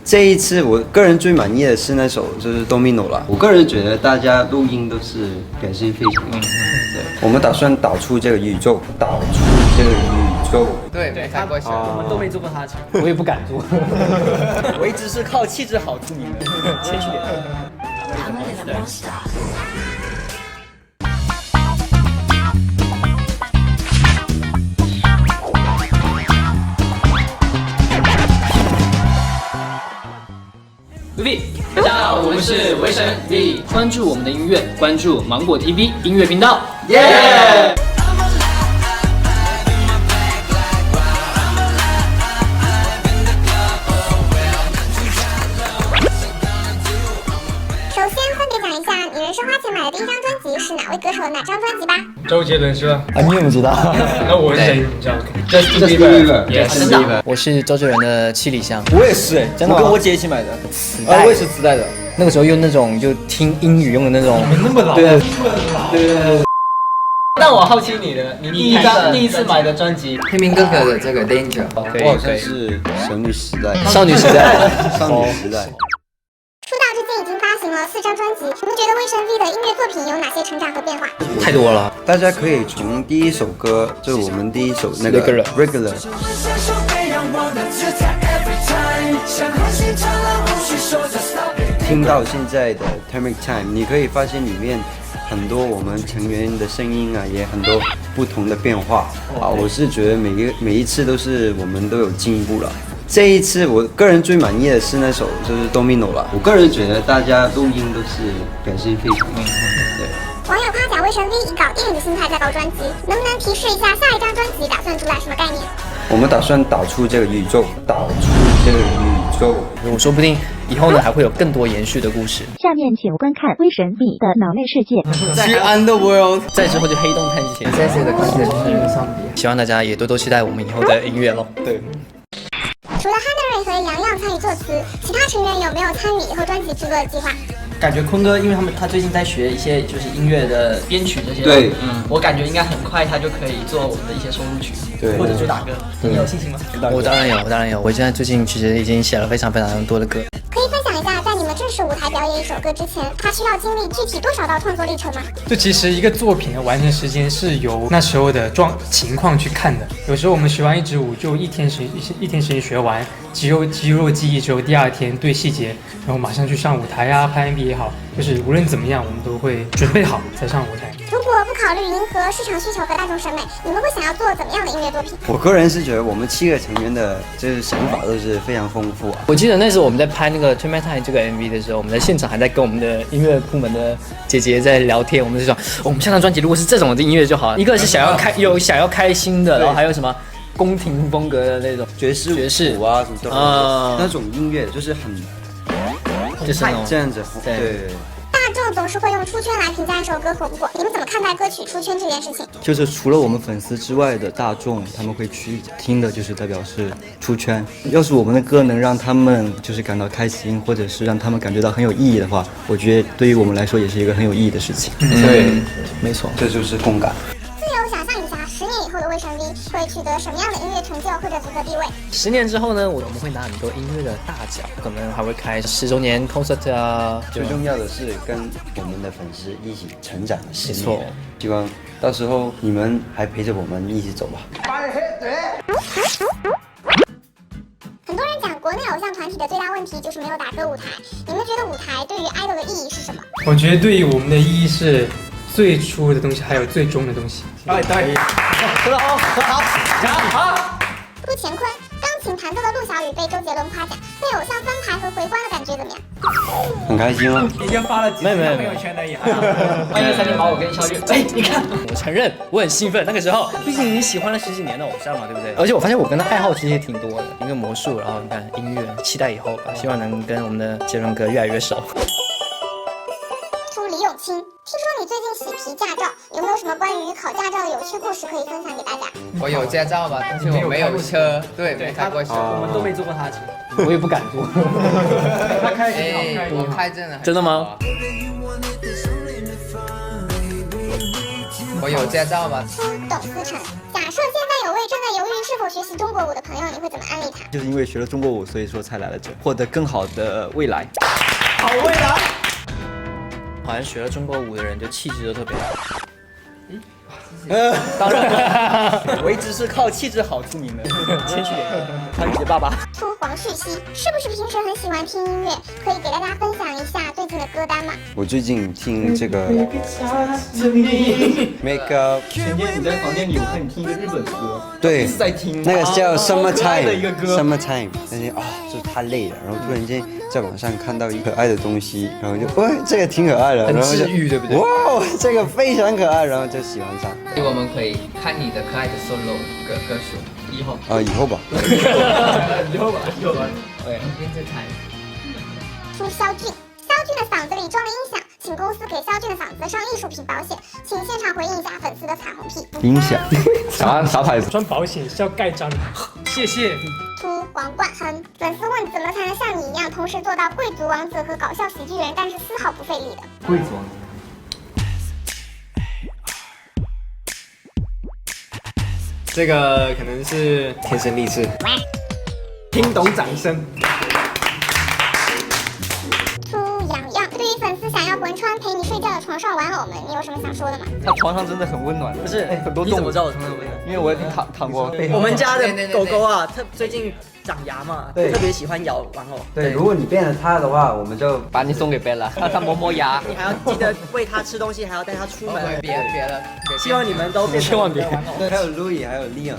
这一次我个人最满意的是那首就是《Domino》了。我个人觉得大家录音都是表现非常好。对，我们打算导出这个宇宙，导出这个宇宙。对，没开过球，我们都没做过他的球，我也不敢做。我一直是靠气质好出名的，谦虚点。大家好，我们是维神 V， 关注我们的音乐，关注芒果 TV 音乐频道，耶！首先分别讲一下你人生花钱买的第一张专辑是哪位歌手的哪张专辑吧。周杰伦是吧？啊，你怎么知道？那我是谁？你知道 ？Justin Bieber， Justin Bieber。我是周杰伦的七里香，我也是哎，真的，我跟我姐一起买的，我也是磁带的。那个时候用那种就听英语用的那种，那么老？对。那我好奇你的，你第一次买的专辑，黑明哥哥的这个 Danger， 我好像是少女时代，少女时代，少女时代。出道至今已经发行了4张专辑，你们觉得威神 V 的音乐作品有哪些成长和变化？太多了。大家可以从第一首歌，就我们第一首那个 Regular， 听到现在的 Turmeric Time， 你可以发现里面很多我们成员的声音啊，也很多不同的变化啊。我是觉得每一次都是我们都有进步了。这一次我个人最满意的是那首就是 Domino 了。我个人觉得大家录音都是表现非常好。对。网友夸奖威神 V 以搞电影的心态在搞专辑，能不能提示一下下一张专辑打算主打什么概念？我们打算导出这个宇宙，导出这个宇宙。我说不定以后呢还会有更多延续的故事。下面请观看威神 V 的脑内世界。去 Underworld， 再之后就黑洞探险。这次的 concept 是上边。希望大家也多多期待我们以后的音乐咯。对。除了 Henry 和杨洋参与作词，其他成员有没有参与以后专辑制作的计划？感觉坤哥，因为他最近在学一些就是音乐的编曲这些，对，我感觉应该很快他就可以做我们的一些收录曲，对，或者主打歌，你有信心吗？我当然有，我现在最近其实已经写了非常多的歌。可以分享一下，在你们正式舞台表演一首歌之前，他需要经历具体多少道创作历程吗？就其实一个作品的完成时间是由那时候的情况去看的。有时候我们学完一支舞就一天时间学完，肌肉记忆之后，第二天对细节，然后马上去上舞台啊，拍 MV 也好，就是无论怎么样，我们都会准备好才上舞台。如果不考虑迎合市场需求和大众审美，你们会想要做怎么样的音乐作品？我个人是觉得我们7个成员的就是想法都是非常丰富啊。我记得那时候我们在拍那个《Turmeric Time》这个 MV 的时候，我们在现场还在跟我们的音乐部门的姐姐在聊天，我们就说，我们下张专辑如果是这种的音乐就好了。一个是想要开心的，然后还有什么宫廷风格的那种爵士舞啊什么的那种音乐，就是很就是这样子，对。大众总是会用出圈来评价一首歌火不火，你们怎么看待歌曲出圈这件事情？就是除了我们粉丝之外的大众，他们会去听的，就是代表是出圈。要是我们的歌能让他们就是感到开心，或者是让他们感觉到很有意义的话，我觉得对于我们来说也是一个很有意义的事情。对，没错，这就是共感。自由想象一下，10年以后的威神 V 会取得什么样的音乐成就或者组合地位？10年之后呢，我们会拿很多音乐的大奖，可能还会开10周年 concert 啊。最重要的是跟我们的粉丝一起成长的10年，没错。希望到时候你们还陪着我们一起走吧。很多人讲国内偶像团体的最大问题就是没有打歌舞台，你们觉得舞台对于 idol 的意义是什么？我觉得对于我们的意义是最初的东西，还有最终的东西。对，说得好，好。陆乾坤，钢琴弹奏的陆小雨被周杰伦夸奖，被偶像翻牌和回关的感觉怎么样？很开心啊！已经发了几条朋友圈而已。欢迎3年把我跟肖玉，你看，我承认我很兴奋，那个时候，毕竟你喜欢了10几年的偶像嘛，对不对？而且我发现我跟他爱好其实也挺多的，一个魔术，然后你看音乐，期待以后吧，希望能跟我们的杰伦哥越来越熟。李永清，听说你最近喜提驾照，有没有什么关于考驾照的有趣故事可以分享给大家？我有驾照吧，但是我没有车，对，没开过车，我们都没坐过他的车，我也不敢坐。他开的我开真的吗？我有驾照吧。董思成，假设现在有位正在犹豫是否学习中国舞的朋友，你会怎么安利他？就是因为学了中国舞，所以说才来了这，获得更好的未来。好未来。好像学了中国舞的人就气质都特别好。当然，我一直是靠气质好出名的。谦虚点，他你的爸爸。出黄旭熙，是不是平时很喜欢听音乐？可以给大家分享一下最近的歌单吗？我最近听这个 Make Up， 前天你在房间里，我看你听一个日本歌，对一直，在听那个叫好可爱的一个歌 Summertime， 那天就太累了，然后突然间在网上看到一个可爱的东西，然后就这个挺可爱的，很然后就治愈对不对哇，这个非常可爱，然后就喜欢上。所以我们可以看你的可爱的 solo 歌手。以后以后吧。以后吧。对，电视台。出肖俊，肖俊的嗓子里装了音响，请公司给肖俊的嗓子上艺术品保险，请现场回应一下粉丝的彩虹屁。音响，啥牌子？装保险是要盖章的。谢谢。出王冠亨，粉丝问怎么才能像你一样同时做到贵族王子和搞笑喜剧人，但是丝毫不费力的。贵族。这个可能是天生丽质，听懂掌声。出洋洋，对于粉丝想要文川陪你睡觉的床上玩偶们，你有什么想说的吗？他床上真的很温暖，不是，很多动物你怎么知，道我床上有没有？因为我也躺过。我们家的对狗狗啊，最近长牙嘛，对特别喜欢咬玩偶。对，如果你变了它的话，我们就把你送给贝拉，让他磨磨牙。你还要记得喂它吃东西，还要带它出门。别了，希望你们都变成千万别我的玩偶。对，还有 Louis， 还有 Leon。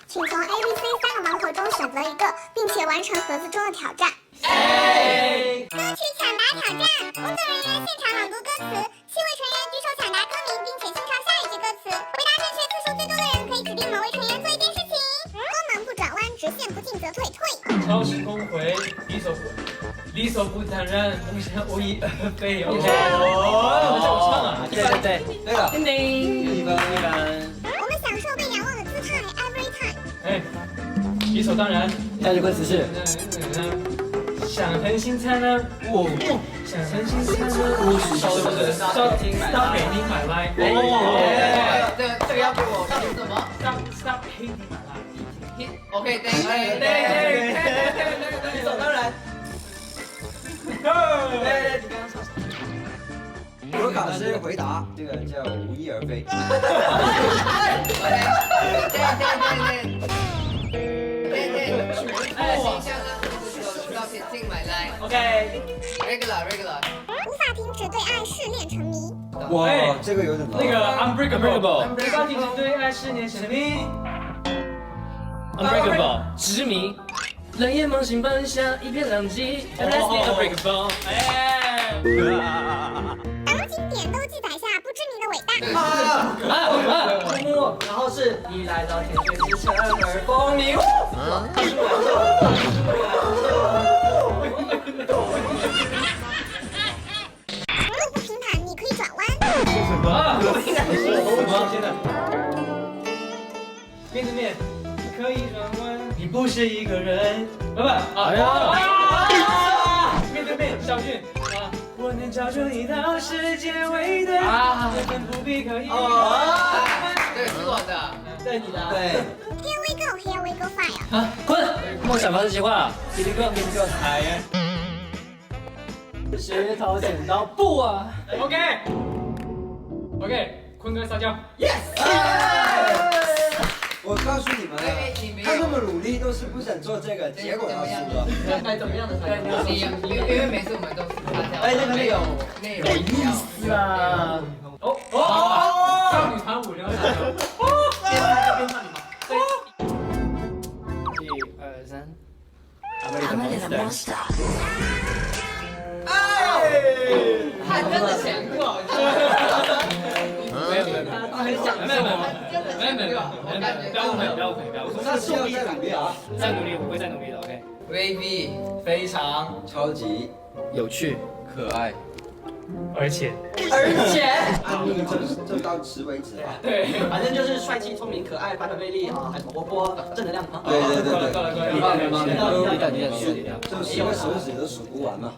请从 A、B、C 3个盲盒中选择一个，并且完成盒子中的挑战。歌曲抢答挑战，工作人员现场朗读歌词，7位成员举手抢答歌名，并且清唱下一句歌词。回答正确次数最多的人可以指定某位成员做一件事情。光芒不转弯，直线不进则退。超时空回，理所不当然，梦想无以而非。OK，我唱啊。对，对了，叮叮，我们享受被仰望的姿态 ，every time。哎，理所当然。下一句歌词是想恒星灿烂，想恒星灿烂，Stop hating my life。这个要给我听什么 Stop hating my life。 ？OK， 对，理所当然。对，你刚刚说。罗卡斯回答，这个叫无翼而飞。Stop hating my life。 OK。Regular。无法停止对爱试炼沉迷。哇，这个有点难。那个 Unbreakable。无法停止对爱思念沉迷。Unbreakable。执迷。冷眼梦醒奔向一片狼藉。Unbreakable。当经典都记载下不知名的伟大。然后是你来到天水之城而风靡。路不平坦，你可以转弯。真的。面对面，你可以转弯，你不是一个人。面对面，小俊啊，我能找出一道世界唯对，根本不必刻意。这个是我的。对你的。对。Here we go, here we go, fire。啊，滚！梦想方式计划。第一个海呀。石头剪刀布啊。OK，坤哥撒娇。我告诉你们啊，他那么努力都是不想做这个，结果他输了。该怎么样的才因为每次我们都是撒娇，那个没有内容要。是啊。少女团舞流撒娇。边唱你嘛。1、2、3。他真的想过。没有，不要误会。那需要再努力啊！再努力，我会再努力的。OK。 Baby，非常超级有趣。可爱。而且按你就到此为止吧。对，反正就是帅气、聪明、可爱、反转魅力啊，还活泼、正能量啊。对对对对，够了。你的就10个手指都数不完嘛。